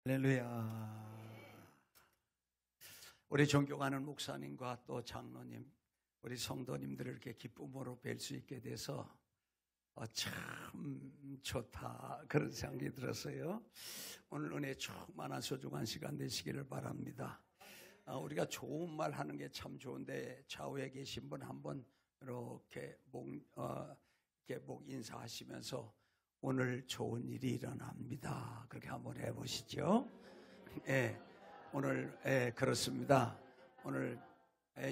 할렐루야. 우리 존경하는 목사님과 또 장로님, 우리 성도님들을 이렇게 기쁨으로 뵐 수 있게 돼서 참 좋다, 그런 생각이 들었어요. 오늘 은혜 충만한 소중한 시간 되시기를 바랍니다. 우리가 좋은 말 하는 게 참 좋은데 좌우에 계신 분 한번 이렇게 목 인사하시면서 오늘 좋은 일이 일어납니다, 그렇게 한번 해보시죠. 오늘 그렇습니다. 오늘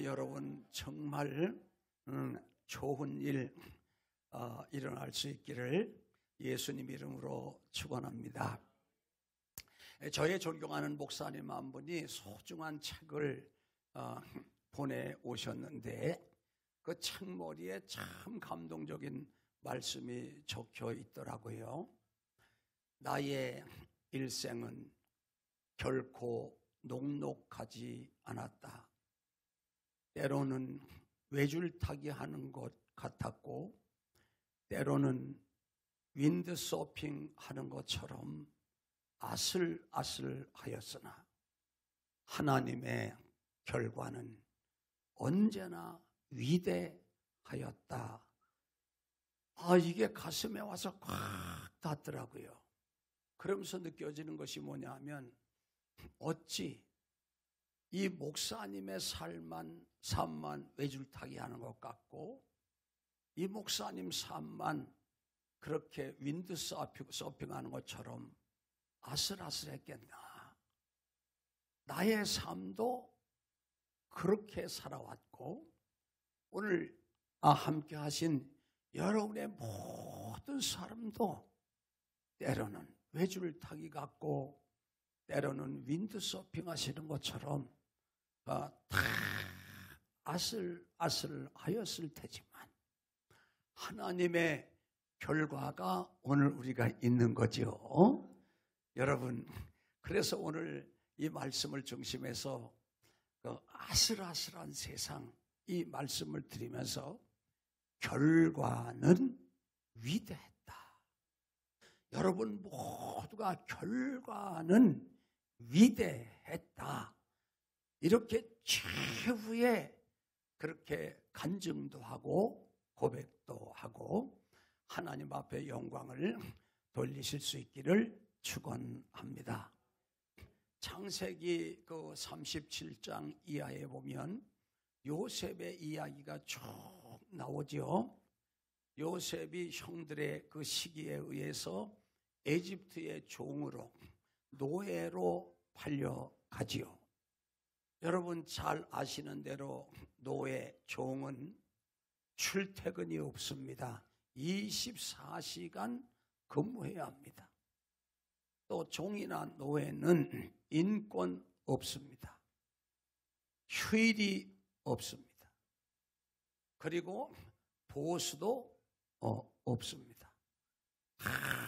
여러분 정말 좋은 일 일어날 수 있기를 예수님 이름으로 축원합니다. 저의 존경하는 목사님 한 분이 소중한 책을 보내오셨는데 그 책머리에 참 감동적인 말씀이 적혀 있더라고요. 나의 일생은 결코 녹록하지 않았다. 때로는 외줄타기 하는 것 같았고 때로는 윈드서핑 하는 것처럼 아슬아슬하였으나 하나님의 결과는 언제나 위대하였다. 이게 가슴에 와서 꽉 닿더라고요. 그러면서 느껴지는 것이 뭐냐 하면 어찌 이 목사님의 삶만 외줄타기 하는 것 같고 이 목사님 삶만 그렇게 윈드서핑하는 것처럼 아슬아슬했겠나. 나의 삶도 그렇게 살아왔고 오늘 함께 하신 여러분의 모든 사람도 때로는 외줄타기 같고 때로는 윈드서핑 하시는 것처럼 다 아슬아슬하였을 테지만 하나님의 결과가 오늘 우리가 있는 거죠. 여러분, 그래서 오늘 이 말씀을 중심해서 그 아슬아슬한 세상 이 말씀을 드리면서 결과는 위대했다. 여러분 모두가 결과는 위대했다. 이렇게 최후에 그렇게 간증도 하고 고백도 하고 하나님 앞에 영광을 돌리실 수 있기를 축원합니다. 창세기 그 37장 이하에 보면 요셉의 이야기가 쭉 나오죠. 요셉이 형들의 그 시기에 의해서 에집트의 종으로 노예로 팔려가지요. 여러분 잘 아시는 대로 노예 종은 출퇴근이 없습니다. 24시간 근무해야 합니다. 또 종이나 노예는 인권 없습니다. 휴일이 없습니다. 그리고 보수도 없습니다.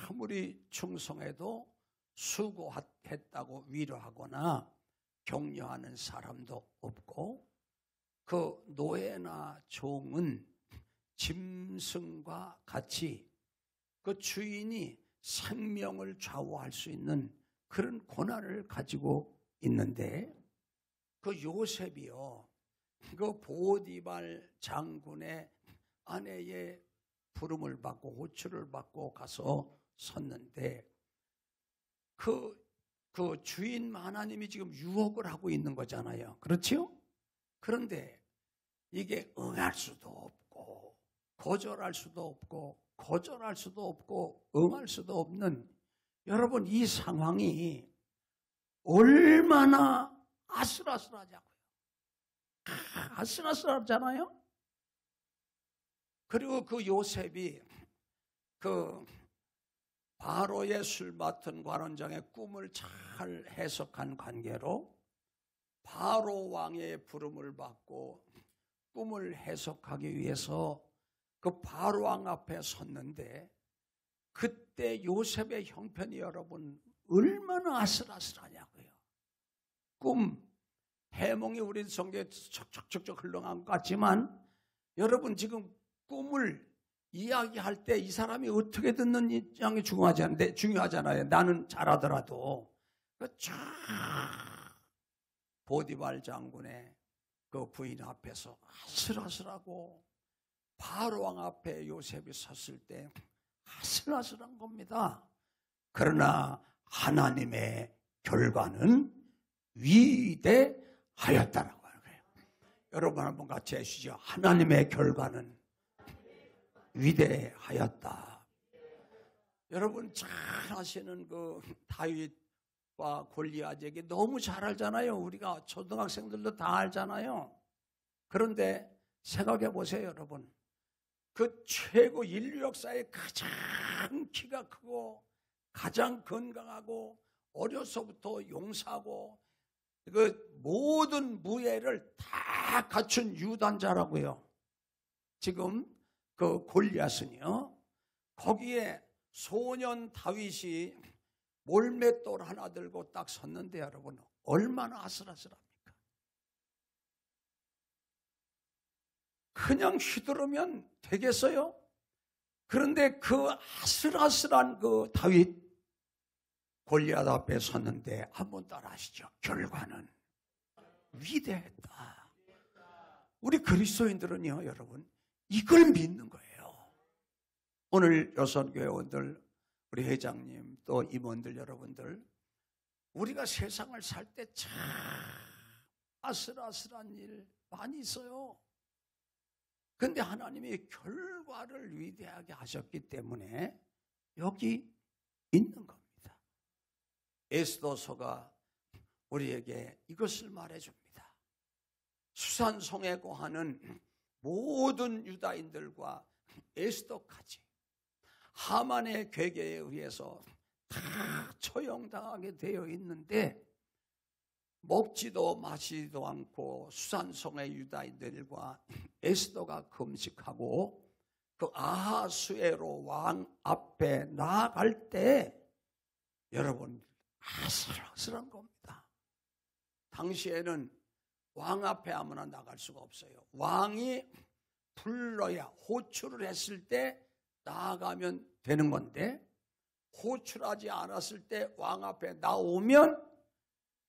아무리 충성해도 수고했다고 위로하거나 격려하는 사람도 없고 그 노예나 종은 짐승과 같이 그 주인이 생명을 좌우할 수 있는 그런 권한을 가지고 있는데 그 요셉이요, 그 보디발 장군의 아내의 부름을 받고 호출을 받고 가서 섰는데 그 주인 하나님이 지금 유혹을 하고 있는 거잖아요. 그렇죠? 그런데 이게 응할 수도 없고 거절할 수도 없고 거절할 수도 없고 응할 수도 없는 여러분 이 상황이 얼마나 아슬아슬하자고요. 아슬아슬하잖아요. 그리고 그 요셉이 그 바로의 술 맡은 관원장의 꿈을 잘 해석한 관계로 바로 왕의 부름을 받고 꿈을 해석하기 위해서 그 바로 왕 앞에 섰는데 그때 요셉의 형편이 여러분 얼마나 아슬아슬하냐고요. 꿈, 해몽이 우리 성경에 척척척척 흘러간 것 같지만 여러분 지금 꿈을 이야기할 때 이 사람이 어떻게 듣는 입장이 중요하잖아요. 나는 잘하더라도 쫙 보디발 장군의 그 부인 앞에서 아슬아슬하고 바로왕 앞에 요셉이 섰을 때 아슬아슬한 겁니다. 그러나 하나님의 결과는 위대하였다라고 하는 거예요. 여러분 한번 같이 해주시죠. 하나님의 결과는 위대하였다. 여러분 잘 아시는 그 다윗과 골리앗 얘기 너무 잘 알잖아요. 우리가 초등학생들도 다 알잖아요. 그런데 생각해 보세요, 여러분. 그 최고 인류 역사에 가장 키가 크고 가장 건강하고 어려서부터 용사하고 그 모든 무예를 다 갖춘 유단자라고요. 지금 그 골리앗은요, 거기에 소년 다윗이 몰맷돌 하나 들고 딱 섰는데 여러분 얼마나 아슬아슬합니까? 그냥 휘두르면 되겠어요? 그런데 그 아슬아슬한 그 다윗 골리앗 앞에 섰는데 한번 따라하시죠. 결과는 위대했다. 우리 그리스도인들은요, 여러분 이걸 믿는 거예요. 오늘 여선교회원들, 우리 회장님, 또 임원들 여러분들, 우리가 세상을 살 때 참 아슬아슬한 일 많이 있어요. 그런데 하나님이 결과를 위대하게 하셨기 때문에 여기 있는 겁니다. 에스더서가 우리에게 이것을 말해줍니다. 수산성에 거하는 모든 유다인들과 에스더까지 하만의 괴계에 의해서 다 처형당하게 되어 있는데 먹지도 마시지도 않고 수산성의 유다인들과 에스더가 금식하고 그 아하수에로 왕 앞에 나아갈 때 여러분 아슬아슬한 겁니다. 당시에는 왕 앞에 아무나 나갈 수가 없어요. 왕이 불러야 호출을 했을 때 나아가면 되는 건데 호출하지 않았을 때 왕 앞에 나오면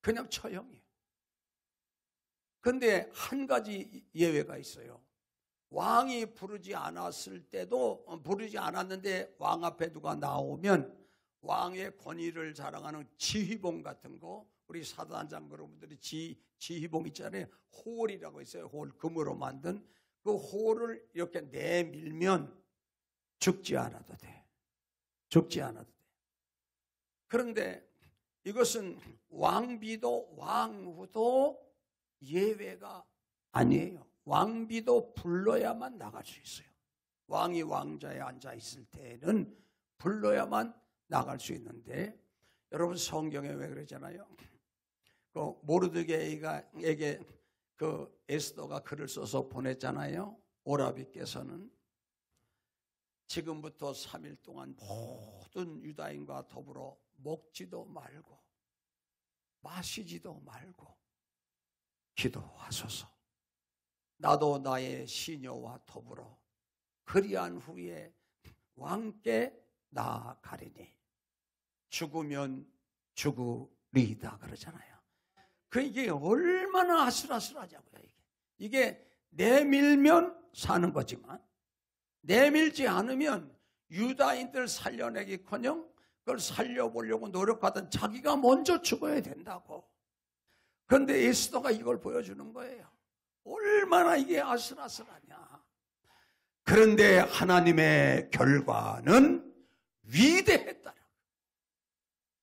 그냥 처형이에요. 그런데 한 가지 예외가 있어요. 왕이 부르지 않았을 때도 부르지 않았는데 왕 앞에 누가 나오면 왕의 권위를 자랑하는 지휘봉 같은 거, 우리 사단장 여러분들이 지휘봉 있잖아요. 홀이라고 있어요. 홀, 금으로 만든 그 홀을 이렇게 내밀면 죽지 않아도 돼. 죽지 않아도 돼. 그런데 이것은 왕비도 왕후도 예외가 아니에요. 왕비도 불러야만 나갈 수 있어요. 왕이 왕자에 앉아 있을 때는 불러야만 나갈 수 있는데, 여러분 성경에 왜 그러잖아요. 그 모르드게에게 그 에스더가 글을 써서 보냈잖아요. 오라비께서는 지금부터 3일 동안 모든 유다인과 더불어 먹지도 말고 마시지도 말고 기도하소서. 나도 나의 시녀와 더불어 그리한 후에 왕께 나아가리니 죽으면 죽으리이다 그러잖아요. 이게 얼마나 아슬아슬하자고요. 이게 내밀면 사는 거지만 내밀지 않으면 유다인들 살려내기커녕 그걸 살려보려고 노력하던 자기가 먼저 죽어야 된다고. 그런데 에스더가 이걸 보여주는 거예요. 얼마나 이게 아슬아슬하냐. 그런데 하나님의 결과는 위대했다.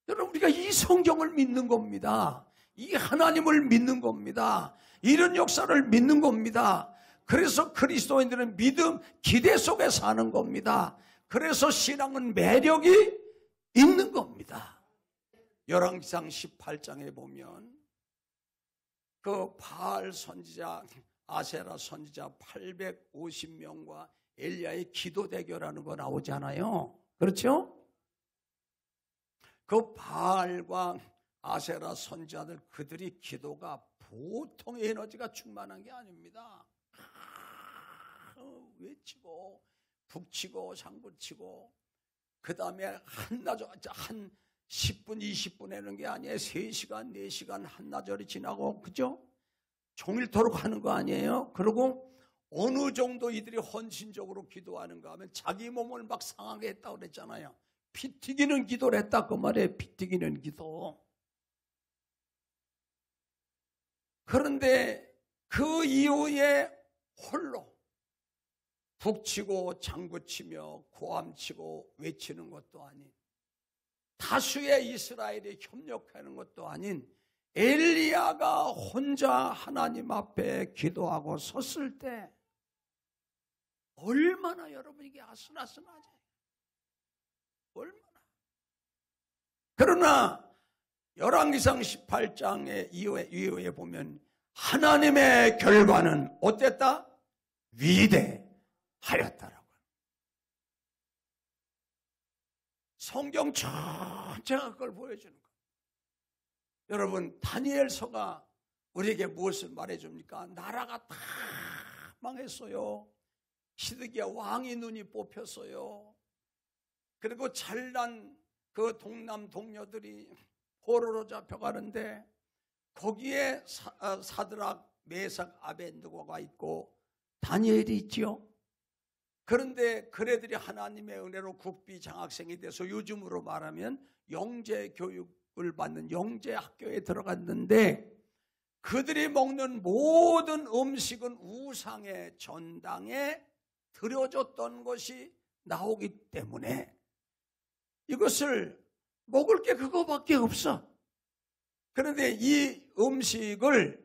여러분 우리가 이 성경을 믿는 겁니다. 이 하나님을 믿는 겁니다. 이런 역사를 믿는 겁니다. 그래서 그리스도인들은 믿음, 기대 속에 사는 겁니다. 그래서 신앙은 매력이 있는 겁니다. 열왕기상 18장에 보면 그 바알 선지자, 아세라 선지자 850명과 엘리야의 기도 대결하는 거 나오잖아요. 그렇죠? 그 바알과 아세라 선지자들 그들이 기도가 보통 에너지가 충만한 게 아닙니다. 외치고 북치고 장구치고 그 다음에 한나절 한 10분, 20분 하는 게 아니에요. 3시간, 4시간 한나절이 지나고, 그죠? 종일토록 하는 거 아니에요? 그리고 어느 정도 이들이 헌신적으로 기도하는가 하면 자기 몸을 막 상하게 했다고 그랬잖아요. 피 튀기는 기도를 했다 그 말이에요. 피 튀기는 기도. 그런데 그 이후에 홀로 북치고 장구치며 고함치고 외치는 것도 아닌, 다수의 이스라엘이 협력하는 것도 아닌 엘리야가 혼자 하나님 앞에 기도하고 섰을 때 얼마나 여러분 이게 아슬아슬하지? 얼마나. 그러나 열왕기상 18장의 이후에 보면 하나님의 결과는 어땠다? 위대하였다라고. 성경 전체가 그걸 보여주는 거예요. 여러분, 다니엘서가 우리에게 무엇을 말해줍니까? 나라가 다 망했어요. 시드기야 왕이 눈이 뽑혔어요. 그리고 잘난 그 동남 동료들이 포로로 잡혀가는데 거기에 사드락, 메삭, 아벤느고가 있고 다니엘이 있지요. 그런데 그네들이 하나님의 은혜로 국비 장학생이 돼서 요즘으로 말하면 영재 교육을 받는 영재 학교에 들어갔는데 그들이 먹는 모든 음식은 우상의 전당에 드려졌던 것이 나오기 때문에 이것을 먹을 게 그거밖에 없어. 그런데 이 음식을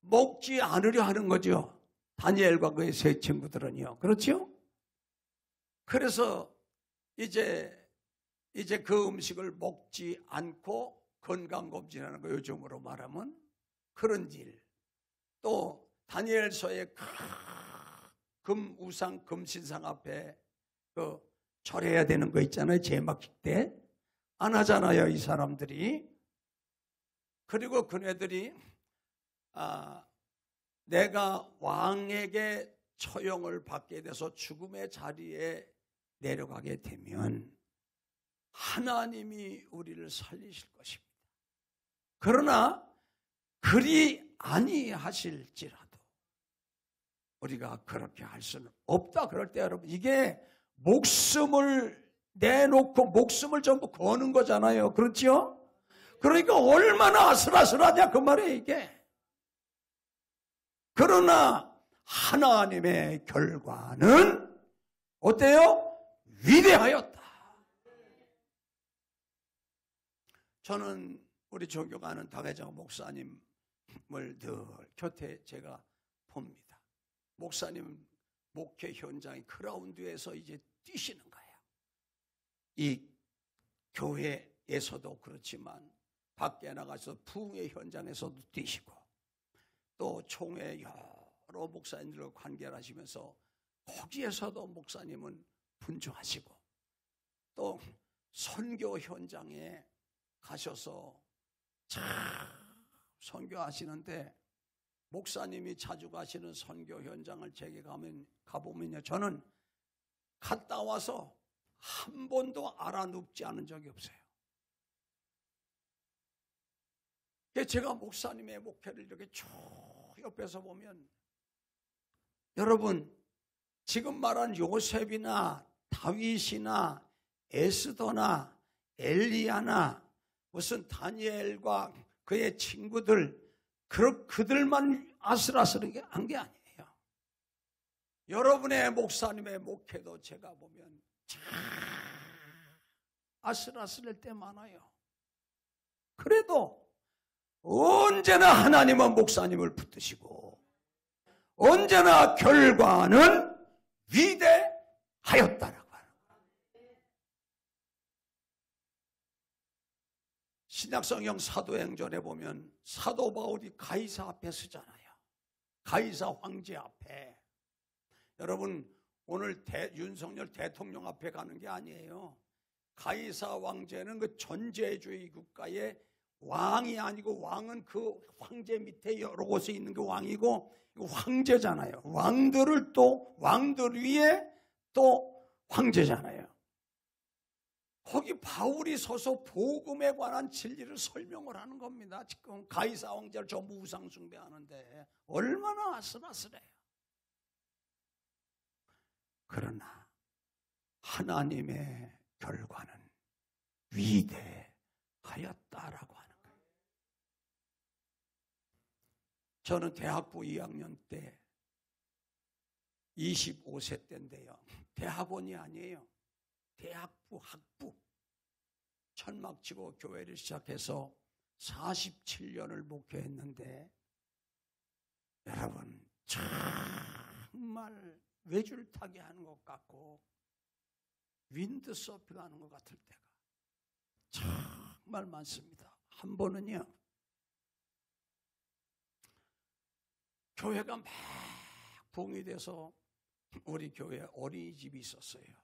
먹지 않으려 하는 거죠. 다니엘과 그의 세 친구들은요. 그렇죠? 그래서 이제 그 음식을 먹지 않고 건강검진하는 거, 요즘으로 말하면 그런 일. 또 다니엘서의 금우상 금신상 앞에 그 절해야 되는 거 있잖아요. 제막식 때 안 하잖아요, 이 사람들이. 그리고 그네들이 내가 왕에게 처형을 받게 돼서 죽음의 자리에 내려가게 되면 하나님이 우리를 살리실 것입니다. 그러나 그리 아니하실지라도 우리가 그렇게 할 수는 없다. 그럴 때 여러분, 이게 목숨을 내놓고 목숨을 전부 거는 거잖아요. 그렇죠? 그러니까 얼마나 아슬아슬하냐 그 말이에요, 이게. 그러나 하나님의 결과는 어때요? 위대하였다. 저는 우리 존경하는 당회장 목사님을 늘 곁에 제가 봅니다. 목사님 목회 현장의 그라운드에서 이제 뛰시는 거예요. 이 교회에서도 그렇지만 밖에 나가서 부흥의 현장에서도 뛰시고 또 총회 여러 목사님들과 관계를 하시면서 거기에서도 목사님은 분주하시고 또 선교 현장에 가셔서 참 선교하시는데 목사님이 자주 가시는 선교 현장을 제게 가보면요, 저는 갔다 와서 한 번도 알아눕지 않은 적이 없어요. 제가 목사님의 목회를 이렇게 쭉 옆에서 보면 여러분, 지금 말한 요셉이나 다윗이나 에스더나 엘리야나 무슨 다니엘과 그의 친구들, 그들만 아슬아슬하게 한 게 아니에요. 여러분의 목사님의 목회도 제가 보면 참 아슬아슬할 때 많아요. 그래도 언제나 하나님은 목사님을 붙드시고 언제나 결과는 위대하였다라고 하는 거예요. 신약성경 사도행전에 보면 사도 바울이 가이사 앞에 서잖아요. 가이사 황제 앞에. 여러분, 오늘 윤석열 대통령 앞에 가는 게 아니에요. 가이사 황제는 그 전제주의 국가의 왕이 아니고, 왕은 그 황제 밑에 여러 곳에 있는 게 왕이고 황제잖아요. 왕들 위에 또 황제잖아요. 거기 바울이 서서 복음에 관한 진리를 설명을 하는 겁니다. 지금 가이사 왕자를 전부 우상 숭배하는데 얼마나 아슬아슬해요. 그러나 하나님의 결과는 위대하였다라고 하는 거예요. 저는 대학부 2학년 때 25세 때인데요. 대학원이 아니에요. 대학부, 학부. 천막치고 교회를 시작해서 47년을 목회했는데 여러분 정말 외줄타기 하는 것 같고 윈드서핑 하는 것 같을 때가 정말 많습니다. 한 번은요, 교회가 막 붕이 돼서 우리 교회에 어린이집이 있었어요.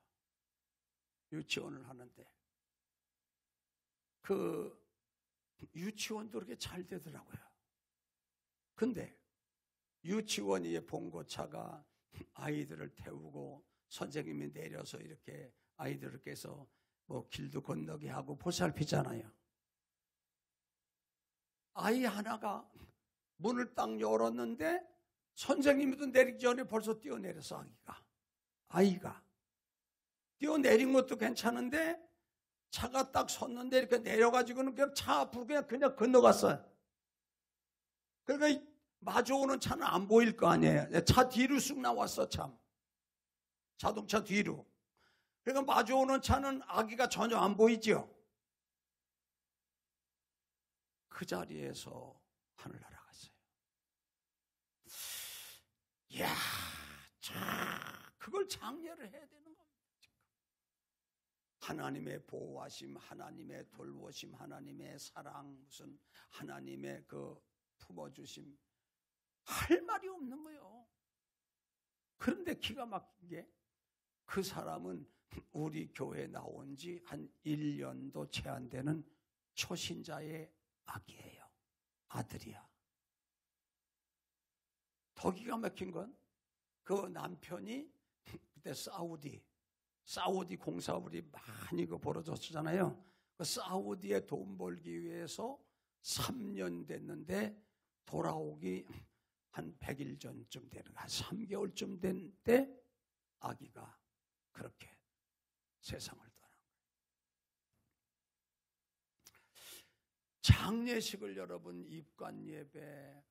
유치원을 하는데 그 유치원도 그렇게 잘 되더라고요. 근데 유치원이 봉고차가 아이들을 태우고 선생님이 내려서 이렇게 아이들을 깨서 뭐 길도 건너게 하고 보살피잖아요. 아이 하나가 문을 딱 열었는데 선생님도 내리기 전에 벌써 뛰어내렸어. 아이가 뛰어내린 것도 괜찮은데 차가 딱 섰는데 이렇게 내려가지고는 그냥 차 앞으로 그냥 건너갔어요. 그러니까 마주오는 차는 안 보일 거 아니에요. 차 뒤로 쑥 나왔어. 참 자동차 뒤로. 그러니까 마주오는 차는 아기가 전혀 안 보이죠. 그 자리에서 하늘 날아갔어요. 이야, 그걸 장려를 해야 되는 겁니다. 지금. 하나님의 보호하심, 하나님의 돌보심, 하나님의 사랑, 무슨 하나님의 그 품어주심, 할 말이 없는 거예요. 그런데 기가 막힌 게 그 사람은 우리 교회에 나온 지 한 1년도 채 안 되는 초신자의 아기예요. 아들이야. 더 기가 막힌 건 그 남편이 그때 사우디 공사업이 많이 벌어졌잖아요. 그 사우디에 돈 벌기 위해서 3년 됐는데 돌아오기 한 100일 전쯤 되는 한 3개월쯤 된 때 아기가 그렇게 세상을 떠난 거예요. 장례식을 여러분 입관 예배,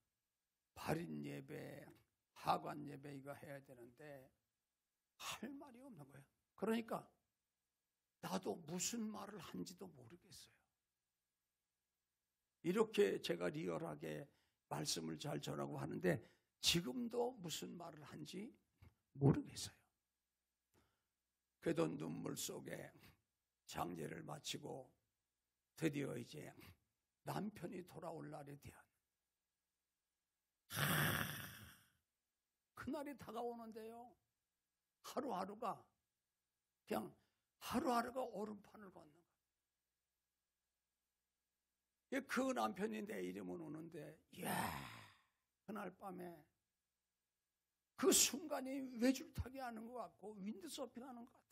발인 예배, 하관 예배 이거 해야 되는데 할 말이 없는 거예요. 그러니까 나도 무슨 말을 한지도 모르겠어요. 이렇게 제가 리얼하게 말씀을 잘 전하고 하는데 지금도 무슨 말을 한지 모르겠어요. 그래도 눈물 속에 장례를 마치고 드디어 이제 남편이 돌아올 날이 되었는데 그날이 다가오는데요. 하루하루가 얼음판을 걷는 거예요. 그 남편이 내 이름은 오는데 이야, 그날 밤에 그 순간이 외줄타기 하는 것 같고 윈드서핑 하는 것 같은 거예요.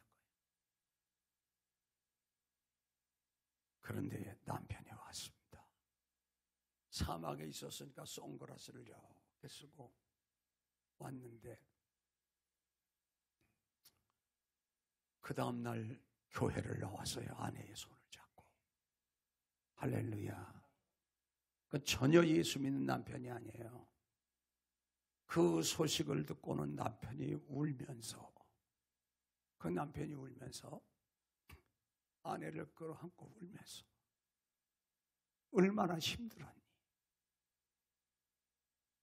그런데 남편이 왔습니다. 사막에 있었으니까 선글라스를 이렇게 쓰고 왔는데 그 다음날 교회를 나와서요. 아내의 손을 잡고 할렐루야. 그 전혀 예수 믿는 남편이 아니에요. 그 소식을 듣고는 남편이 울면서 아내를 끌어안고 울면서 얼마나 힘들었니?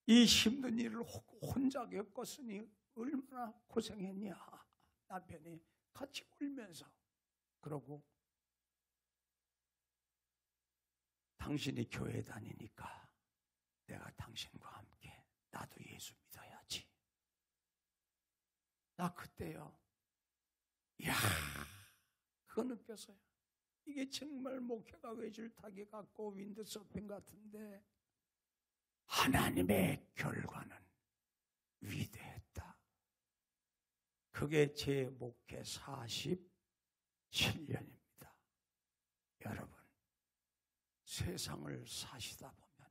이 힘든 일을 혼자 겪었으니 얼마나 고생했냐? 남편이 같이 울면서 그러고 당신이 교회 다니니까 내가 당신과 함께 나도 예수 믿어야지. 나 그때요. 이야, 그거 느꼈어요. 이게 정말 목회가 외줄타기 같고 윈드서핑 같은데 하나님의 결과는 위대했다. 그게 제 목회 47년입니다. 여러분, 세상을 사시다 보면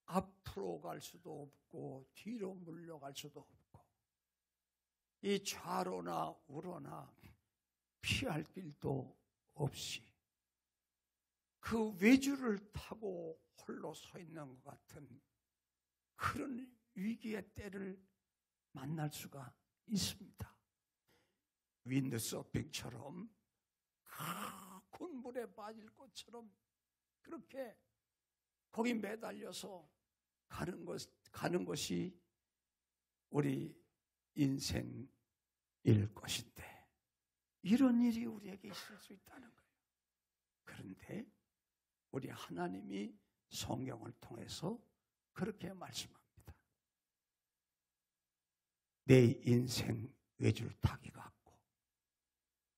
앞으로 갈 수도 없고 뒤로 물러갈 수도 없고 이 좌로나 우로나 피할 길도 없이 그 외주를 타고 홀로 서 있는 것 같은 그런 위기의 때를 만날 수가 있습니다. 윈드서핑처럼 큰 물에 빠질 것처럼 그렇게 거기 매달려서 가는 것이 우리 인생일 것인데 이런 일이 우리에게 있을 수 있다는 거예요. 그런데 우리 하나님이 성경을 통해서 그렇게 말씀합니다. 내 인생 외줄 타기 같고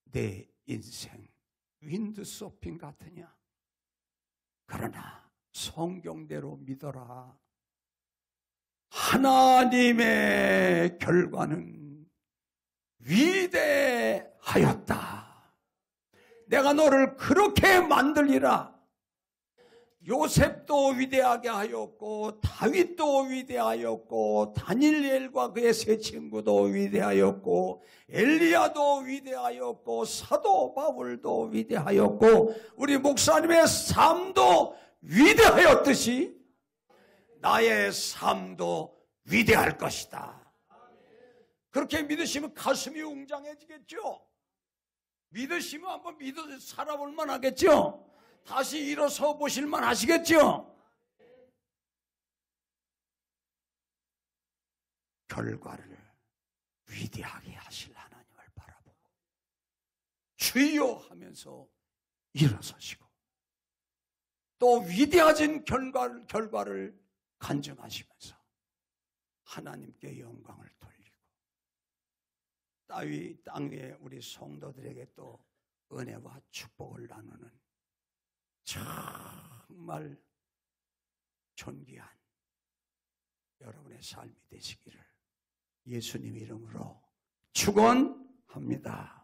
내 인생 윈드서핑 같으냐? 그러나 성경대로 믿어라. 하나님의 결과는 위대하였다. 내가 너를 그렇게 만들리라. 요셉도 위대하게 하였고 다윗도 위대하였고 다니엘과 그의 세 친구도 위대하였고 엘리야도 위대하였고 사도 바울도 위대하였고 우리 목사님의 삶도 위대하였듯이 나의 삶도 위대할 것이다. 그렇게 믿으시면 가슴이 웅장해지겠죠. 믿으시면 한번 믿어 살아볼 만하겠죠. 다시 일어서 보실 만 하시겠죠? 결과를 위대하게 하실 하나님을 바라보고 주여 하면서 일어서시고 또 위대해진 결과를 간증하시면서 하나님께 영광을 돌리고 땅 위에 우리 성도들에게 또 은혜와 축복을 나누는 정말 존귀한 여러분의 삶이 되시기를 예수님 이름으로 축원합니다.